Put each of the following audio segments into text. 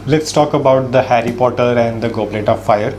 Let's talk about the Harry Potter and the Goblet of Fire.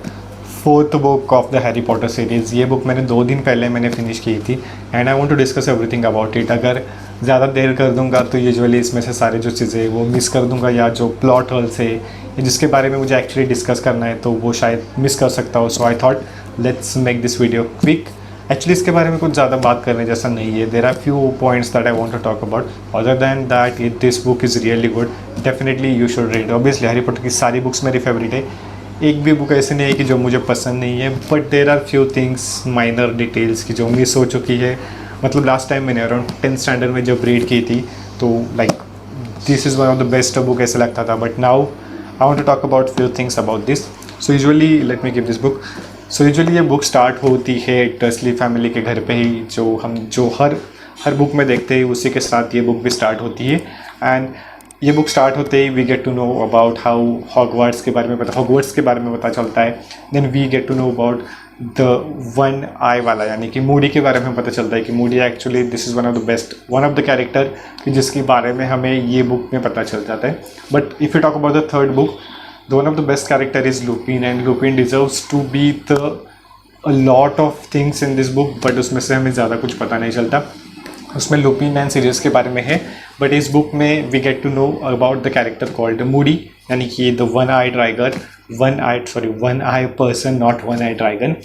Fourth book of the Harry Potter series. ये book मैंने 2 दिन पहले मैंने finish की थी and I want to discuss everything about it. अगर ज़्यादा देर कर दूंगा तो यूजुअली इसमें से सारे जो चीज़ें वो मिस कर दूंगा, या जो प्लॉट होल्स है या जिसके बारे में मुझे एक्चुअली डिस्कस करना है तो वो शायद मिस कर सकता हूँ। So I thought let's make this video quick. Actually इसके बारे में कुछ ज़्यादा बात करने जैसा नहीं है। There are few points that I want to talk about. Other than that this book is really good, definitely you should read. Obviously Harry Potter की सारी बुक्स मेरी फेवरेट है, एक भी बुक ऐसी नहीं है कि जो मुझे पसंद नहीं है, but there are few things minor details की जो मिस हो चुकी है। मतलब लास्ट टाइम मैंने अराउंड 10th स्टैंडर्ड में जब रीड की थी तो like this is one of the best book ऐसा लगता था, but now I want to talk about few things about this. So usually let me give this book. So usually ये book start होती है टर्सली family के घर पे ही, जो हर बुक में देखते हैं उसी के साथ ये बुक भी स्टार्ट होती है। एंड ये बुक स्टार्ट होते ही we get to know about how Hogwarts के बारे में पता चलता है। Then we get to know about the one I वाला, यानी कि मूडी के बारे में पता चलता है कि Moody actually this is one of the character जिसके बारे में हमें ये बुक में पता चल जाता है। But if you talk about the third book, the one of the best character is Lupin, and Lupin deserves to be the a lot of things in this book, but उसमें से हमें ज़्यादा कुछ पता नहीं चलता। उसमें लुपिन एंड सीरियस के बारे में है, बट इस बुक में we get to know about the character called Moody, यानी कि the one eye person, not one eye dragon.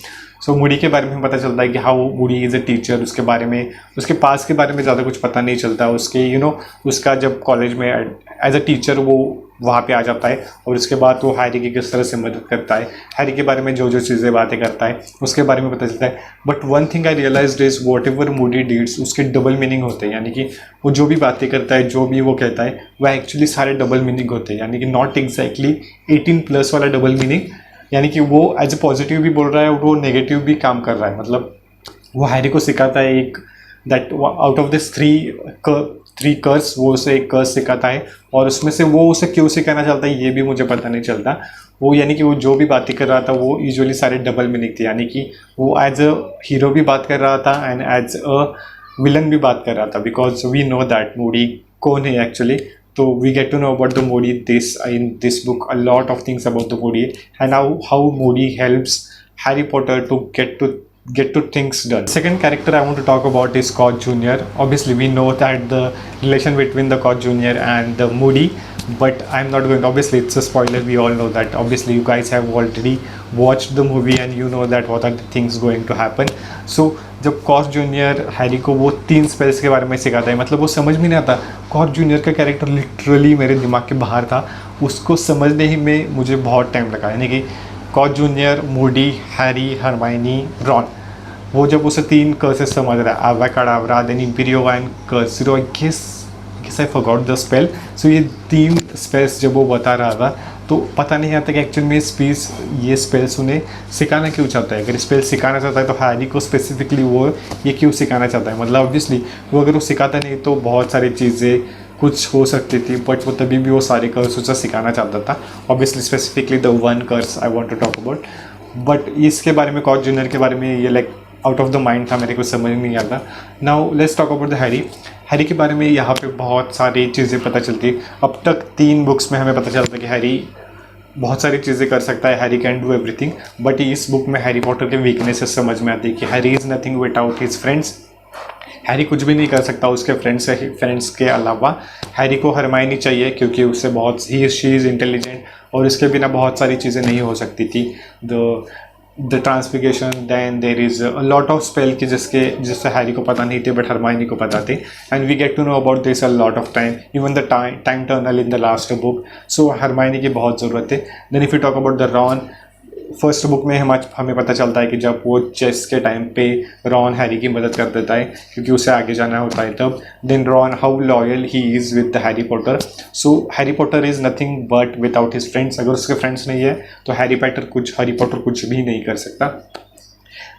So Moody के बारे में पता चलता है कि how Moody is a teacher. उसके बारे में, उसके पास के बारे में ज़्यादा कुछ पता नहीं चलता। उसके उसका जब कॉलेज में एज अ टीचर वो वहाँ पे आ जाता है, और उसके बाद वो हैरी की किस तरह से मदद करता है, हैरी के बारे में जो जो चीज़ें बातें करता है उसके बारे में पता चलता है। But one thing I realised is whatever Moody deeds, उसके डबल मीनिंग होते हैं। यानी कि वो जो भी बातें करता है, जो भी वो कहता है, वह एक्चुअली सारे डबल मीनिंग होते हैं। यानी कि नॉट एग्जैक्टली 18+ वाला डबल मीनिंग, यानी कि वो एज ए पॉजिटिव भी बोल रहा है और वो नेगेटिव भी काम कर रहा है। मतलब वो हैरी को सिखाता है एक that out of this three curse वो उसे एक कर्स सिखाता है, और उसमें से वो उसे क्यों सिखाना चाहता है ये भी मुझे पता नहीं चलता। वो यानी कि वो जो भी बातें कर रहा था वो यूजुअली सारे डबल मीनिंग थे। यानी कि वो एज अ हीरो भी बात कर रहा था एंड एज अ विलन भी बात कर रहा था, because we know that Moody कौन है एक्चुअली। तो we get to know about the Moody in this book, a lot of things about the Moody and how Moody helps Harry Potter to get to things done. Second character I want to talk about is Scott Jr. Obviously we know that the relation between the Scott Jr. and the Moody, but I'm not going, obviously it's a spoiler, we all know that. Obviously you guys have already watched the movie and you know that what are the things going to happen. So जब cos junior Harry को वो 3 spells के बारे में सिखाता है, मतलब वो समझ में नहीं आता। कॉस जूनियर का कैरेक्टर लिटरली मेरे दिमाग के बाहर था, उसको समझने ही में मुझे बहुत टाइम लगा। यानी कि Crouch Junior, Moody, Harry, Hermione, Ron, वो जब उसे 3 कर्सेस समझ रहा है, Avada Kedavra, then Imperio and Crucio, I guess I forgot the spell. So ये 3 स्पेल्स जब वो बता रहा था तो पता नहीं आता कि एक्चुअल में ये स्पेल्स उन्हें सिखाना क्यों चाहता है। अगर स्पेल सिखाना चाहता है तो हैरी को स्पेसिफिकली वो ये क्यों सिखाना चाहता है। मतलब ऑब्वियसली वो अगर वो सिखाता नहीं तो बहुत सारी चीज़ें कुछ हो सकती थी, बट वो तभी भी वो सारे कर्स उसे सिखाना चाहता था। Obviously specifically the one curse I want to talk about. But इसके बारे में, कॉस जूनियर के बारे में, ये like out of the mind था, मेरे को समझ नहीं आता। Now let's talk about the Harry के बारे में यहाँ पे बहुत सारी चीज़ें पता चलती। अब तक 3 बुक्स में हमें पता चलता है कि हैरी बहुत सारी चीज़ें कर सकता है, Harry can do everything. But इस बुक में हैरी पॉटर के वीकनेसेस समझ में आती है कि Harry is nothing without his friends. Harry कुछ भी नहीं कर सकता उसके फ्रेंड्स के अलावा। हैरी को हरमाइनी चाहिए क्योंकि उससे शी इज़ इंटेलिजेंट, और इसके बिना बहुत सारी चीज़ें नहीं हो सकती थी। The transfiguration, then there is a lot of spell की जिससे हैरी को पता नहीं थे बट हरमाइनी को पता थे, and we get to know about this a lot of time, even the time turner in the last book. So Hermione की बहुत ज़रूरत है। Then if you talk about the Ron, first book में हमें पता चलता है कि जब वो चेस के टाइम पे रॉन हैरी की मदद कर देता है क्योंकि उसे आगे जाना होता है तब। Then Ron, how loyal he is with the Harry Potter. So Harry Potter is nothing but without his friends. अगर उसके फ्रेंड्स नहीं है तो हैरी पॉटर कुछ भी नहीं कर सकता।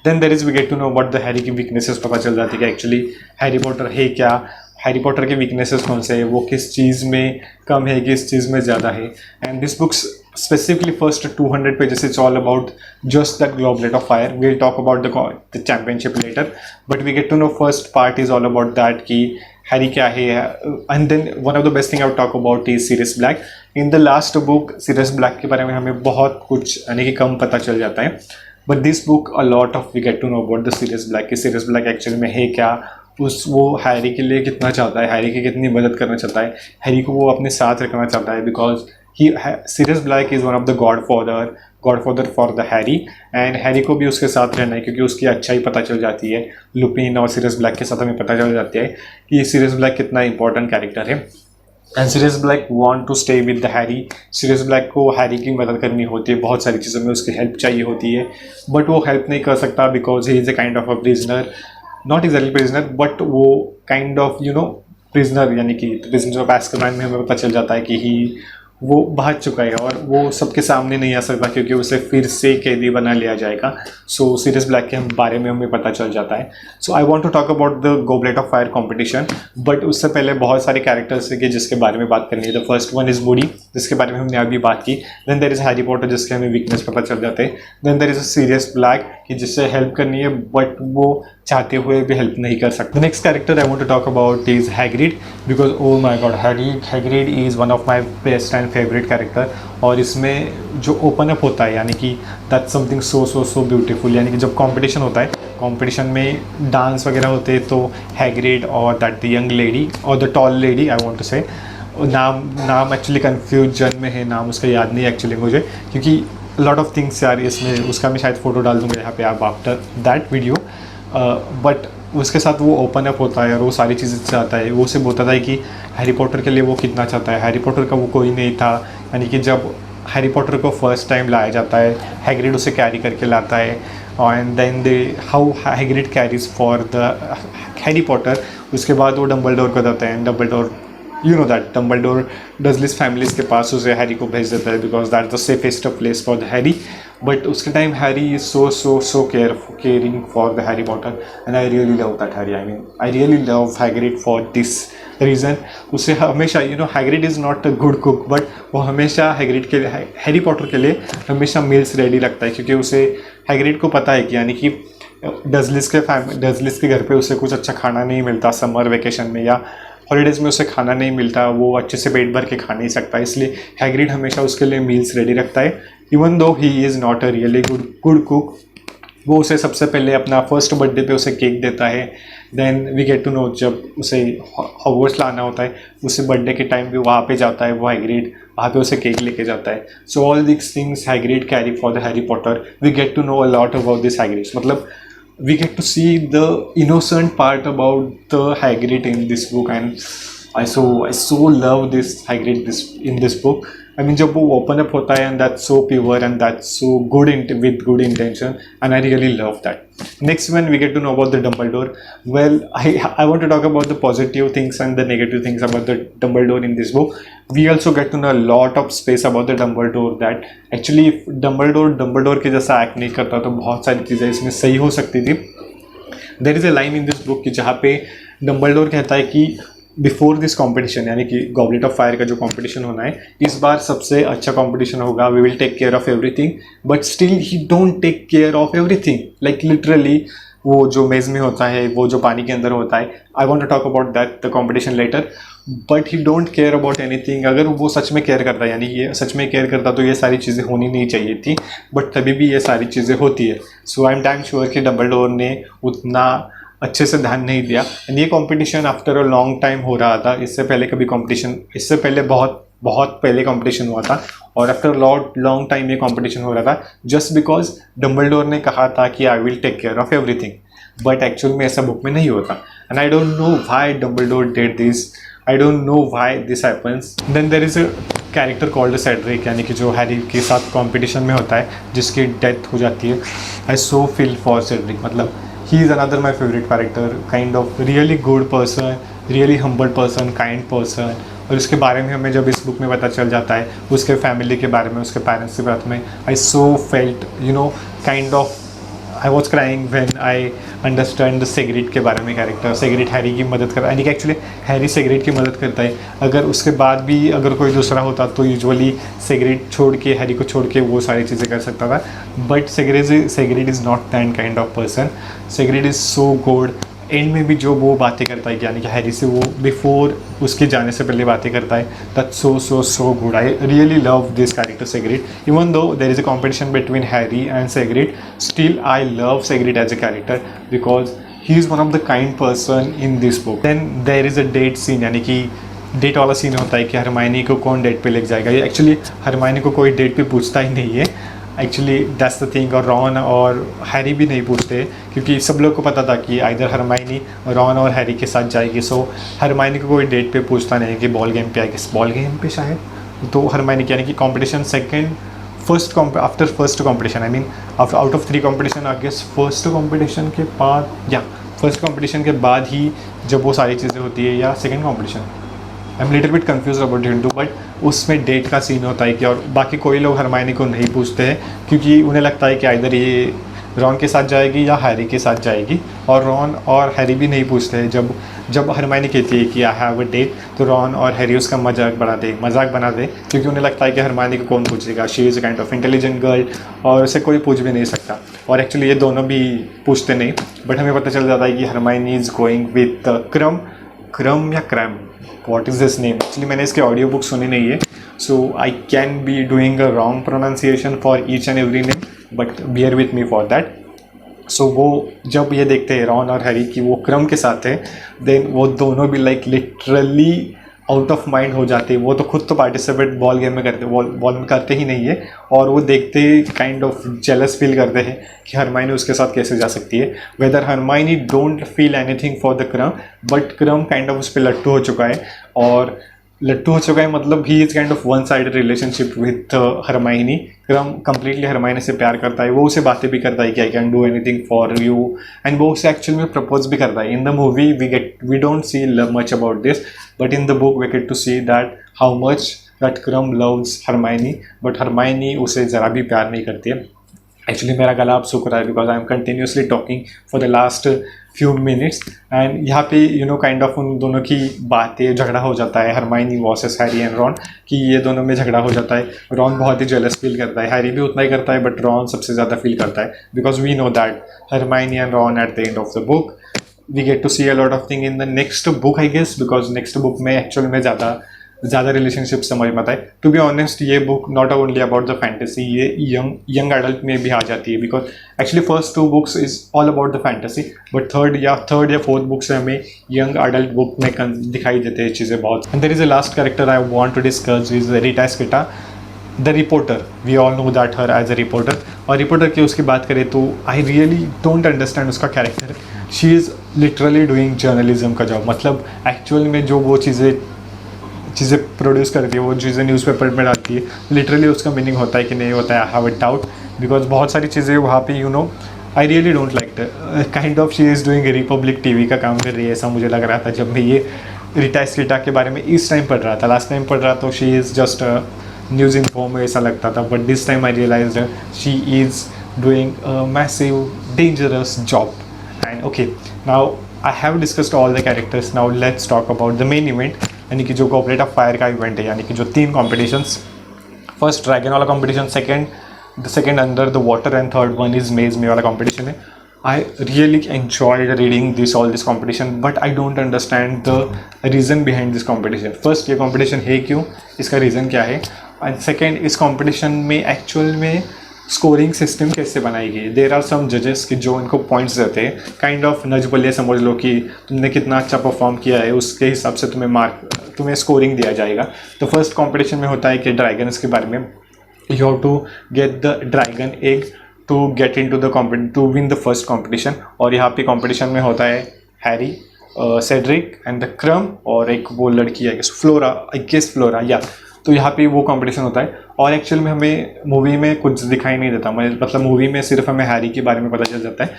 Then there is we get to know about the Harry की वीकनेसेस पता चल जाती है कि एक्चुअली हैरी पॉटर है क्या, हैरी पॉटर के वीकनेसेस कौन से है, वो किस चीज़ में कम है, किस चीज़ में ज़्यादा है। And this books specifically first 200 pages, it's all about just that Goblet of Fire. We'll talk about the championship later, but we get to know first part is all about that कि Harry क्या है. And then one of the best thing I would talk about is Sirius Black. In the last book Sirius Black के बारे में हमें बहुत कुछ यानी कि कम पता चल जाता है. But this book a lot of we get to know about the Sirius Black कि सीरियस ब्लैक एक्चुअली में है क्या, वो हैरी के लिए कितना चाहता है, हैरी की कितनी मदद करना चाहता है, हैरी को वो अपने साथ रखना चाहता है. Because he Sirius Black is one of the godfather for the Harry. And Harry को भी उसके साथ रहना है क्योंकि उसकी अच्छाई पता चल जाती है. लुपिन और सीरियस ब्लैक के साथ हमें पता चल जाती है कि सीरियस ब्लैक कितना इंपॉर्टेंट कैरेक्टर है. And Sirius Black want to stay with the Harry. Sirius Black को हैरी की मदद करनी होती है, बहुत सारी चीज़ों में उसकी हेल्प चाहिए होती है, बट वो हेल्प नहीं कर सकता because he is a kind of a prisoner. Not exactly prisoner but वो काइंड ऑफ प्रिजनर, यानी कि प्रिजनर ऑफ एस्काबान में हमें पता चल जाता है कि वो भाग चुका है और वो सबके सामने नहीं आ सकता क्योंकि उसे फिर से कैदी बना लिया जाएगा. सो सीरियस ब्लैक के बारे में हमें पता चल जाता है. So I want to talk about the Goblet of Fire competition, but उससे पहले बहुत सारे कैरेक्टर्स हैं जिसके बारे में बात करनी है. The first one is Moody, जिसके बारे में हमने अभी बात की. Then there is Harry Potter, जिसके हमें वीकनेस पता चल जाते हैं. Then there is a Sirius Black कि जिससे हेल्प करनी है बट वो चाहते हुए भी हेल्प नहीं कर सकते. The next character I want to talk about is Hagrid, because oh my God Hagrid is one of my best and favourite character. और इसमें जो ओपन अप होता है यानी कि दैट्स समथिंग सो ब्यूटीफुल. यानी कि जब कंपटीशन होता है, कंपटीशन में डांस वगैरह होते हैं, तो हैग्रिड और दैट द यंग लेडी और the tall lady I want to say, नाम एक्चुअली कन्फ्यूजन में है, नाम उसका याद नहीं एक्चुअली मुझे, क्योंकि लॉट ऑफ थिंग्स यार इसमें. उसका मैं शायद फ़ोटो डाल दूँगा यहाँ पे आप आफ्टर दैट वीडियो. बट उसके साथ वो ओपन अप होता है और वो सारी चीज़ें चाहता है. वो उसे बोलता है कि हैरी पॉटर के लिए वो कितना चाहता है. हैरी पॉटर का वो कोई नहीं था. यानी कि जब हैरी पॉटर को फर्स्ट टाइम लाया जाता है, हैग्रिड उसे कैरी करके लाता है. And then they how Hagrid carries for the Harry Potter. उसके बाद वो डम्बलडोर को देते हैं. डम्बलडोर डम्बलडोर डजलिस फैमिलीज़ के पास उसे हैरी को भेज देता है because that the safest place for the Harry. But उसके time Harry is so caring for the Harry Potter and I really love that Harry. I really love Hagrid for this reason. उसे हमेशा Hagrid is not a good cook but वो हमेशा Hagrid के लिए, Harry Potter के लिए हमेशा meals ready रखता है क्योंकि उसे हैग्रिड को पता है कि यानी कि डजलिस के घर पे उसे कुछ अच्छा खाना नहीं मिलता. समर वेकेशन में या हॉलीडेज़ में उसे खाना नहीं मिलता, वो अच्छे से पेट भर के खा नहीं सकता. इसलिए हैग्रिड हमेशा उसके लिए मील्स रेडी रखता है. Even though he is not a really good cook. वो उसे सबसे पहले अपना फर्स्ट बर्थडे पे उसे केक देता है. Then we get to know जब उसे हॉगवर्ट्स लाना होता है, उसे बर्थडे के टाइम पे वहाँ पे जाता है वो हैग्रिड, वहाँ पे उसे केक लेके जाता है. So all this things Hagrid carry for the Harry Potter. We get to know a lot about this Hagrid. मतलब we get to see the innocent part about the Hagrid in this book, and I so love this Hagrid in this book. I mean जब वो open up होता है and that's so pure and that's so good with good intention and I really love that. Next one we get to know about the Dumbledore. Well, I want to talk about the positive things and the negative things about the Dumbledore in this book. We also get to know a lot of space about the Dumbledore that actually if Dumbledore के जैसा act नहीं करता तो बहुत सारी चीज़ें इसमें सही हो सकती थी. There is a line in this book कि जहाँ पे Dumbledore कहता है कि बिफोर दिस कॉम्पिटिशन, यानी कि गॉबलेट ऑफ फायर का जो कॉम्पिटिशन होना है इस बार सबसे अच्छा कॉम्पिटिशन होगा. We will take care of everything. But still he don't take care of everything. Like literally वो जो मेज में होता है, वो जो पानी के अंदर होता है, I want to talk about that the competition letter. But he don't care about anything. अगर वो सच में केयर करता है, यानी ये सच में केयर करता तो ये सारी चीज़ें होनी नहीं चाहिए थी, बट तभी भी ये सारी चीज़ें होती है. So I am damn sure कि डम्बलडोर ने उतना अच्छे से ध्यान नहीं दिया. एंड ये competition after a long time हो रहा था. इससे पहले बहुत पहले कंपटीशन हुआ था और आफ्टर लॉन्ग टाइम ये कंपटीशन हो रहा था जस्ट बिकॉज डम्बलडोर ने कहा था कि I will take care of everything. But actual में ऐसा बुक में नहीं होता. And I don't know why Dumbledore did this. I don't know why this happens. Then there is a character called Cedric, यानी कि जो हैरी के साथ कंपटीशन में होता है जिसकी डेथ हो जाती है. आई सो फील फॉर सेड्रिक. मतलब he is another my favorite character, kind of really good person, really humble person, kind person. और उसके बारे में हमें जब इस बुक में पता चल जाता है, उसके फैमिली के बारे में, उसके पेरेंट्स के बारे में, I so felt kind of I was crying when I understand the सेग्रिड के बारे में कैरेक्टर. सेग्रिड हैरी की मदद करता है, यानी कि एक्चुअली हैरी सेग्रिड की मदद करता है. अगर उसके बाद भी अगर कोई दूसरा होता तो यूजुअली सेग्रिड छोड़ के, हैरी को छोड़ के वो सारी चीज़ें कर सकता था. But Cedric is not that kind of person. Cedric is so good. And में भी जो वो बातें करता है, यानी कि हैरी से वो बिफोर उसके जाने से पहले बातें करता है, that's so good. I really love this character Cedric. Even though there is a competition between Harry and Cedric, still I love Cedric as a character because he is one of the kind person in this book. Then there is a date scene, यानी कि date वाला scene होता है कि Hermione को कौन date पे लेके जाएगा. ये एक्चुअली हरमायनी को कोई डेट पे पूछता ही नहीं है एक्चुअली, दैट्स द थिंग. और रॉन और हैरी भी नहीं पूछते क्योंकि सब लोग को पता था कि आइदर हरमायनी रॉन और हैरी के साथ जाएगी. सो हरमायनी को कोई डेट पे पूछता नहीं कि बॉल गेम पे आएगी, बॉल गेम पे शायद. तो हरमायनी यानी कि competition after first competition, I mean out of 3 competition, I guess first competition के बाद या फर्स्ट कॉम्पिटिशन के बाद ही जब वो सारी चीज़ें होती है, या second competition, I am little bit confuse about हिंटू. But उसमें डेट का सीन होता है कि और बाकी कोई लोग हरमायनी को नहीं पूछते हैं क्योंकि उन्हें लगता है कि आइदर ये रॉन के साथ जाएगी या हैरी के साथ जाएगी. और रॉन और हैरी भी नहीं पूछते हैं. जब हरमायनी कहती है कि आई हैव अ डेट, तो रॉन और हैरी उसका मजाक बना दे क्योंकि उन्हें लगता है कि हरमायनी को कौन पूछेगा, she is a kind of intelligent girl और उसे कोई पूछ भी नहीं सकता. और एक्चुअली ये दोनों भी पूछते नहीं, बट हमें पता चल जाता है कि Hermione is going with Krum या Krum, what is this name. Actually मैंने इसके ऑडियो बुक सुनी नहीं है, so I can be doing a wrong pronunciation for each and every name, but bear with me for that. So वो जब ये देखते हैं रॉन और हैरी कि वो क्रम के साथ है, देन वो दोनों भी like literally out of mind हो जाते हैं. वो तो खुद तो पार्टिसिपेट बॉल गेम में बॉल में करते ही नहीं है, और वो देखते काइंड ऑफ जेलस फील करते हैं कि हरमायनी उसके साथ कैसे जा सकती है. Whether Hermione don't feel anything for the Krum, but Krum kind of उस पर लट्टू हो चुका है. और लट्टू हो चुका है मतलब he is kind of one sided relationship with Hermione. Krum completely Hermione से प्यार करता है, वो उसे बातें भी करता है कि I can do anything for you, and वो उसे एक्चुअल में प्रपोज भी करता है. In the movie we don't see much about this, but in the book we get to see that how much that Krum loves Hermione, but Hermione उसे ज़रा भी प्यार नहीं करती है. एक्चुअली मेरा गला अब सूख रहा है because I am continuously talking for the last few minutes. And यहाँ पे काइंड ऑफ उन दोनों की बातें झगड़ा हो जाता है, Hermione versus Harry and Ron, कि ये दोनों में झगड़ा हो जाता है. रॉन बहुत ही जेलस फील करता है, हैरी भी उतना ही करता है, बट रॉन सबसे ज़्यादा फील करता है because we know that Hermione and Ron at the end of the book we get to see a lot of thing in the next book I guess, because next book में actual में ज़्यादा relationship समझ में आता है. To be honest ये book not only about the fantasy, ये young adult में भी आ जाती है because actually first 2 books is all about the fantasy, but third या फोर्थ बुक से हमें यंग एडल्ट बुक में दिखाई देते हैं चीज़ें बहुत. And there is a last character I want to discuss is Rita Skeeter, the reporter. We all know that her age a reporter. और रिपोर्टर की उसकी बात करें तो आई रियली डोंट अंडरस्टैंड उसका character. She is literally doing journalism का job, मतलब actual में जो वो चीज़ें प्रोड्यूस करती है, वो चीज़ें न्यूज़पेपर में डालती है, लिटरली उसका मीनिंग होता है कि नहीं होता है, I have a doubt because बहुत सारी चीज़ें वहाँ पे आई really don't like kind of she is doing Republic TV का काम कर रही है, ऐसा मुझे लग रहा था जब मैं ये रीटा स्कीटर के बारे में इस टाइम पढ़ रहा था. लास्ट टाइम पढ़ रहा तो she is just news inform ऐसा लगता था, but this time I realized she is doing massive dangerous job. And okay, now I have discussed all the characters. Now let's talk about the main event, यानी कि जो goblet of fire का event है, यानी कि जो 3 competitions, first dragon वाला competition, second under the water, and third one is maze में वाला कॉम्पिटिशन है. I really enjoyed reading all this competition, but I don't understand the reason behind this competition. First, ये competition है क्यों, इसका reason क्या है, एंड सेकेंड, इस कॉम्पिटिशन में एक्चुअल में स्कोरिंग सिस्टम कैसे बनाई गई. देर आर सम जजेस कि जो इनको पॉइंट्स देते हैं, काइंड ऑफ नजबलिया समझ लो कि तुमने कितना अच्छा परफॉर्म किया है, उसके हिसाब से तुम्हें स्कोरिंग दिया जाएगा. तो फर्स्ट कंपटीशन में होता है कि ड्रैगन्स के बारे में, you have to get the dragon egg to get in to win the first competition. और यहाँ पे कॉम्पिटिशन में होता है हैरी, सेड्रिक एंड द क्रम, और एक वो लड़की है फ्लोरा या. तो यहाँ पे वो कंपटीशन होता है. और एक्चुअल में हमें मूवी में कुछ दिखाई नहीं देता, मतलब मूवी में सिर्फ हमें हैरी के बारे में पता चल जाता है,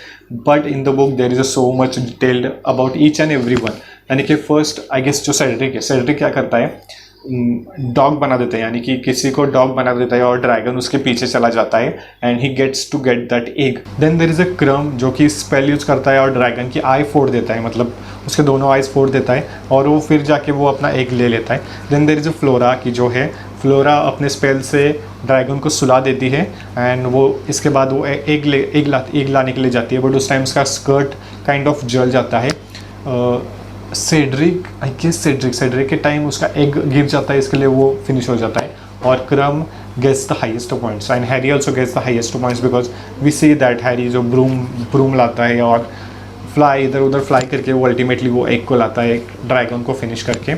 but in the book there is a so much detailed about each and every one. यानी कि फर्स्ट आई गेस जो सेड्रिक क्या करता है, डॉग बना देता है, यानी कि किसी को डॉग बना देता है और ड्रैगन उसके पीछे चला जाता है and he gets to get that egg. Then there is a Krum जो कि स्पेल यूज़ करता है और ड्रैगन की आई फोड़ देता है, मतलब उसके दोनों आइज़ फोड़ देता है, और वो फिर जाके वो अपना एग ले लेता है. Then there is a Flora की जो है, फ्लोरा अपने स्पेल से ड्रैगन को सुला देती है, एंड वो इसके बाद वो एग लाने के लिए जाती है, बट उस टाइम उसका स्कर्ट काइंड ऑफ जल जाता है. सेड्रिक, आई गेस सेड्रिक के टाइम उसका एग गिर जाता है, इसके लिए वो फिनिश हो जाता है, और Krum gets the highest points and Harry also gets the highest points because we see that Harry जो ब्रूम लाता है और फ्लाई इधर उधर फ्लाई करके वो अल्टीमेटली वो एग को लाता है ड्रैगन को फिनिश करके.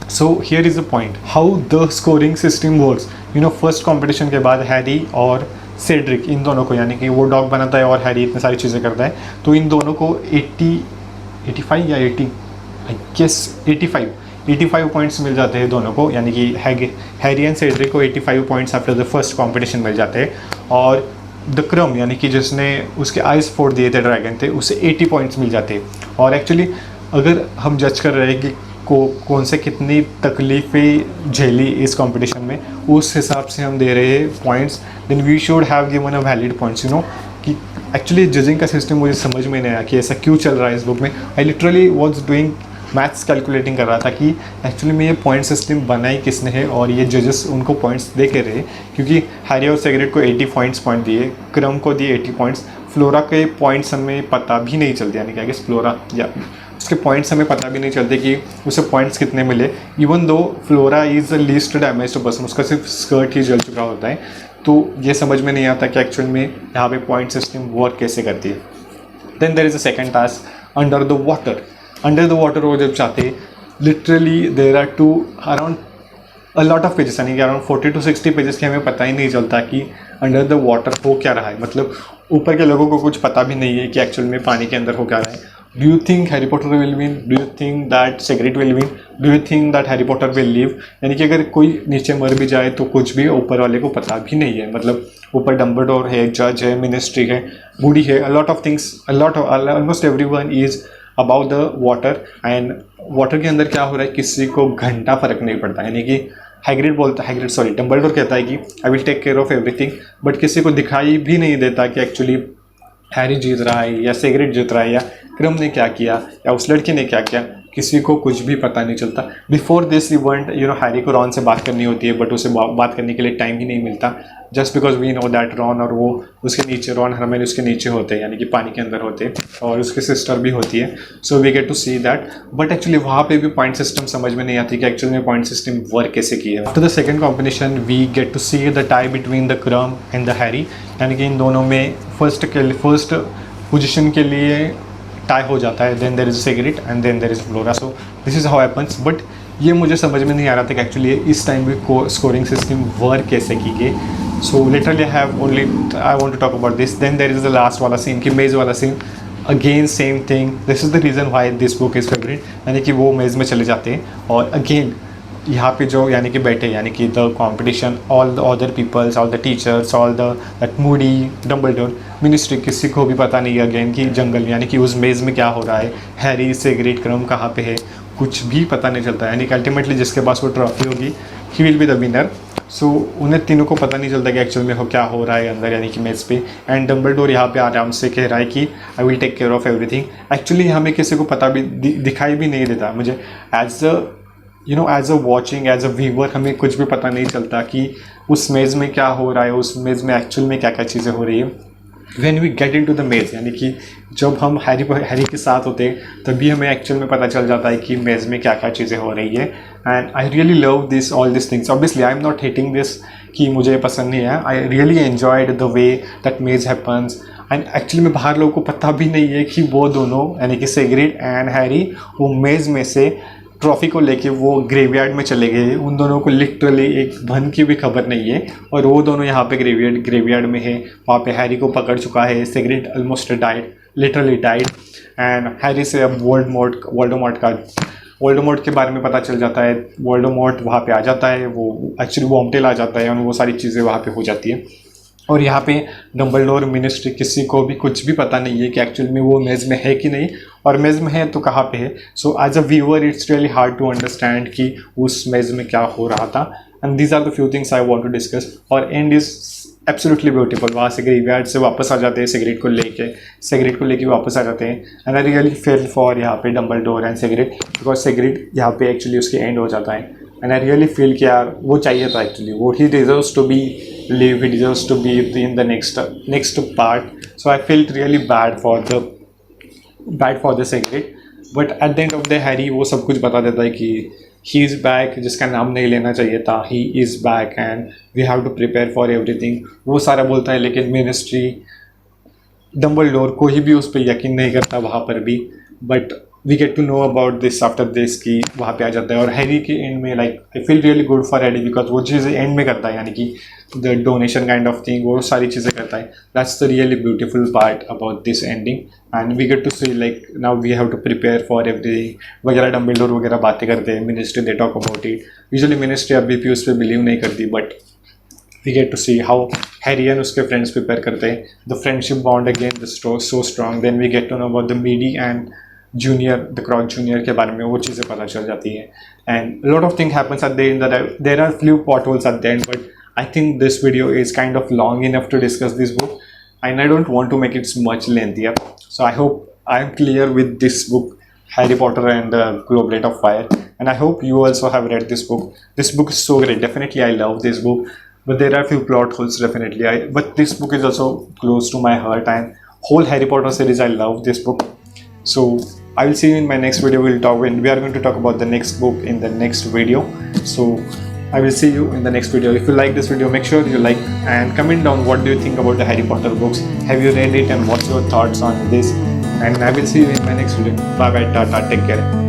So here is the point how the scoring system works. First competition के बाद हैरी और सेड्रिक, इन दोनों को, यानी कि वो डॉग बनाता है और हैरी इतनी सारी चीज़ें करता है, तो इन दोनों को 85 या 80, आई गेस 85 पॉइंट्स मिल जाते हैं दोनों को, यानी कि हैरी एंड सेड्रिक को 85 points after the first competition मिल जाते हैं, और द क्रम यानी कि जिसने उसके आइज फोड़ दिए थे ड्रैगन थे, उसे 80 पॉइंट्स मिल जाते हैं. और एक्चुअली अगर हम जज कर रहे हैं कि कौन से कितनी तकलीफ़ें झेली इस कंपटीशन में, उस हिसाब से हम दे रहे हैं points, then we should have given a valid points. कि एक्चुअली जजिंग का सिस्टम मुझे समझ में नहीं आया कि ऐसा क्यों चल रहा है इस बुक में. I literally was doing maths calculating कर रहा था कि एक्चुअली में ये पॉइंट सिस्टम बनाई किसने है, और ये जजेस उनको पॉइंट्स दे के रहे, क्योंकि हैरी और सेग्रेट को 80 पॉइंट दिए, क्रम को दिए 80 पॉइंट्स, फ्लोरा के पॉइंट्स हमें पता भी नहीं चलते, यानी कि फ्लोरा या उसके पॉइंट्स हमें पता भी नहीं चलते कि उसे पॉइंट्स कितने मिले, even though flora is the least damaged person, उसका सिर्फ स्कर्ट ही जल चुका होता है. तो ये समझ में नहीं आता कि एक्चुअल में यहाँ पे पॉइंट सिस्टम वर्क कैसे करती है. Then there is a second task under the water वो जब चाहते, literally there are two around a lot of pages, यानी कि अराउंड 40 to 60 पेजेस के हमें पता ही नहीं चलता कि अंडर द वाटर हो क्या रहा है. मतलब ऊपर के लोगों को कुछ पता भी नहीं है कि एक्चुअल में पानी के अंदर हो क्या रहा है. Do you think Harry Potter will win? Do you think that Cedric will win? Do you think that Harry Potter will live? यानी कि अगर कोई नीचे मर भी जाए तो कुछ भी ऊपर वाले को पता भी नहीं है. मतलब ऊपर डम्बलडोर है, जज है, मिनिस्ट्री है, बूढ़ी है, अ lot of things, almost everyone is about the water. And water के अंदर क्या हो रहा है किसी को घंटा फर्क नहीं पड़ता. यानी कि डम्बलडोर कहता है कि I will take care of everything, but किसी को दिखाई भी नहीं देता कि एक्चुअली हैरी जीत रहा है या सेग्रेट जीत रहा है या क्रम ने क्या किया या उस लड़की ने क्या किया, किसी को कुछ भी पता नहीं चलता. बिफोर दिस इवेंट हैरी को रॉन से बात करनी होती है, बट उसे बात करने के लिए टाइम ही नहीं मिलता, just because we know that Ron और वो उसके नीचे, रॉन हरमाइनी उसके नीचे होते हैं, यानी कि पानी के अंदर होते हैं, और उसकी सिस्टर भी होती है. So we get to see that, but actually वहाँ पे भी पॉइंट सिस्टम समझ में नहीं आती कि एक्चुअली में पॉइंट सिस्टम वर्क कैसे किया है. After the second combination we get to see the tie between the Krum and the Harry, यानी कि इन दोनों में फर्स्ट पोजिशन के लिए टाई हो जाता है. Then there is Cedric and then there is Flora. So this is how happens. But ये मुझे समझ में नहीं आ रहा था कि एक्चुअली इस टाइम भी स्कोरिंग सिस्टम वर्क कैसे की गई. So literally I want to talk about this. Then there is the last वाला सीन, कि मेज़ वाला scene, again same thing. This is the reason why this book is favourite. यानी कि वो मेज़ में चले जाते हैं और अगेन यहाँ पे जो यानी कि बैठे, यानी कि the competition, all the other peoples, all the teachers, all that Moody, Dumbledore, ministry, किसी को भी पता नहीं है अगेन कि जंगल, यानी कि उस मेज़ में क्या हो रहा है, हैरी सेग्रेट क्रम कहाँ पे है, कुछ भी पता नहीं चलता. यानी कि अल्टीमेटली जिसके पास वो ट्रॉफी होगी he will be the winner. So उन्हें तीनों को पता नहीं चलता कि एक्चुअल में हो क्या हो रहा है अंदर, यानी कि मेज़ पे. एंड डम्बलडोर यहाँ पे आराम से कह रहा है कि I will take care of everything. Actually हमें किसी को पता भी दिखाई भी नहीं देता. मुझे as a watching, as a viewer हमें कुछ भी पता नहीं चलता कि उस मेज़ में क्या हो रहा है, उस मेज़ में एक्चुअल में क्या क्या चीज़ें हो रही है. When we get into the maze, यानी कि जब हम हैरी के साथ होते हैं तभी हमें एक्चुअल में पता चल जाता है कि मेज़ में क्या क्या चीज़ें हो रही है. And I really love this all this things. Obviously I am not hating this कि मुझे पसंद नहीं है. I really enjoyed the way that मेज़ हैपन्स. एंड एक्चुअली में बाहर लोगों को पता भी नहीं है कि वो दोनों, यानी कि सेग्रेट एंड हैरी, वो मेज़ में से ट्रॉफी को लेके वो ग्रेवयार्ड में चले गए. उन दोनों को लिटरली एक भन की भी खबर नहीं है, और वो दोनों यहाँ पे ग्रेवयार्ड में है. वहाँ पे हैरी को पकड़ चुका है. Cedric almost literally died. And Harry से अब वोल्डेमॉर्ट के बारे में पता चल जाता है. वोल्डेमॉर्ट वहाँ पे आ जाता है, वो एक्चुअली वॉम्टेल आ जाता है, और वो सारी चीज़ें वहाँ पे हो जाती है. और यहाँ पे डम्बलडोर, मिनिस्ट्री, किसी को भी कुछ भी पता नहीं है कि एक्चुअल में वो मेज़ में है कि नहीं, और मेज़ में है तो कहाँ पे है. So as a viewer it's really hard to understand कि उस मेज़ में क्या हो रहा था. And these are the few things I want to discuss. और एंड इज़ एब्सोल्युटली ब्यूटीफुल. वहाँ से ग्रेवयार्ड से वापस आ जाते हैं, सेग्रेट को लेके वापस आ जाते हैं. And I really feel for यहाँ पे डम्बलडोर एंड सेग्रेट, बिकॉज सेग्रेट यहाँ पे एक्चुअली उसके एंड हो जाता है. एंड आई रियली फील कि यार वो चाहिए था एक्चुअली, वो he deserves to be live, he deserves to be in the next part. So I felt really bad for the Secret. But at the end of the Harry वो सब कुछ बता देता है कि ही इज़ बैक, जिसका नाम नहीं लेना चाहिए था, he is back and we have to prepare for everything, वो सारा बोलता है। लेकिन मिनिस्ट्री, डम्बलडोर, कोई भी उस पर यकीन नहीं करता वहाँ पर भी। But we get to know about this after this कि वहाँ पे आ जाता है। और हैरी के एंड में like I feel really good for Harry because वो चीज़ें एंड में करता है, यानी कि the donation kind of thing, वो सारी चीज़ें करता है। That's the really beautiful part about this ending and we get to see like now we have to prepare for everything वगैरह। डम्बलडोर वगैरह बातें करते हैं, ministry they talk about it. Usually ministry अभी भी उस पर बिलीव नहीं करती, but we get to see how Harry and उसके friends prepare करते हैं, the friendship bond again is so strong. Then we get to know about the Meaty and Junior, the Crouch Junior के बारे में वो चीज़ें पता चल जाती हैं। And a lot of things happens at the end that there are few plot holes at the end, but I think this video is kind of long enough to discuss this book and I don't want to make it much lengthier. So I hope I am clear with this book, Harry Potter and the Goblet of Fire, and I hope you also have read this book. This book is so great. Definitely I love this book. But there are few plot holes definitely. But this book is also close to my heart and whole Harry Potter series. I love this book. So I will see you in my next video. We are going to talk about the next book in the next video. So I will see you in the next video. If you like this video, make sure you like and comment down what do you think about the Harry Potter books. Have you read it and what's your thoughts on this? And I will see you in my next video. Bye bye, tata, take care.